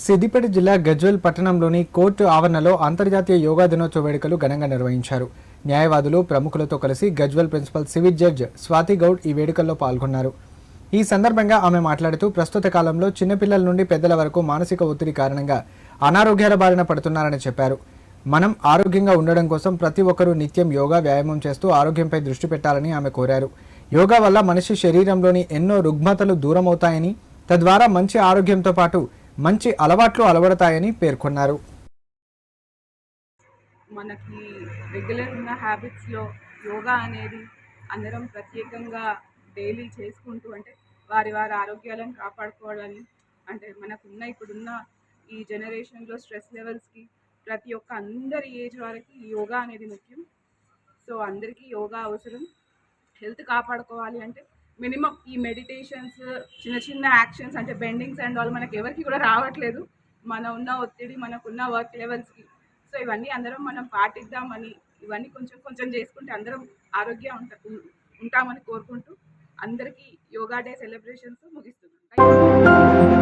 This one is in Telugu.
సిద్దిపేట జిల్లా గజ్వేల్ పట్టణంలోని కోర్టు ఆవరణలో అంతర్జాతీయ యోగా దినోత్సవ వేడుకలు ఘనంగా నిర్వహించారు. న్యాయవాదులు ప్రముఖులతో కలిసి Gajwel principal civil judge Swathi Goud ఈ వేడుకల్లో పాల్గొన్నారు. ఈ సందర్భంగా ఆమె మాట్లాడుతూ ప్రస్తుత కాలంలో చిన్నపిల్లల నుండి పెద్దల వరకు మానసిక ఒత్తిడి కారణంగా అనారోగ్యాల బారిన పడుతున్నారని చెప్పారు. మనం ఆరోగ్యంగా ఉండడం కోసం ప్రతి ఒక్కరూ నిత్యం యోగా వ్యాయామం చేస్తూ ఆరోగ్యంపై దృష్టి పెట్టాలని ఆమె కోరారు. యోగా వల్ల మనిషి శరీరంలోని ఎన్నో రుగ్మతలు దూరమవుతాయని, తద్వారా మంచి ఆరోగ్యంతో పాటు మంచి అలవాట్లు అలవడతాయని పేర్కొన్నారు. మనకి రెగ్యులర్ ఉన్న హ్యాబిట్స్లో యోగా అనేది అందరం ప్రత్యేకంగా డైలీ చేసుకుంటూ వారి ఆరోగ్యాలను కాపాడుకోవాలని మనకున్న ఇప్పుడున్న ఈ జనరేషన్లో స్ట్రెస్ లెవెల్స్కి ప్రతి ఒక్క అందరి ఏజ్ వారికి యోగా అనేది ముఖ్యం. సో అందరికీ యోగా అవసరం. హెల్త్ కాపాడుకోవాలి మినిమం ఈ మెడిటేషన్స్, చిన్న చిన్న యాక్షన్స్ బెండింగ్స్ అండ్ ఆల్ మనకి ఎవరికి కూడా రావట్లేదు. మన ఉన్న ఒత్తిడి, మనకున్న వర్క్ లెవెల్స్కి. సో ఇవన్నీ అందరం మనం పాటిద్దామని, ఇవన్నీ కొంచెం కొంచెం చేసుకుంటే అందరం ఉంటామని కోరుకుంటూ అందరికీ యోగా డే సెలబ్రేషన్స్ ముగిస్తున్నాం.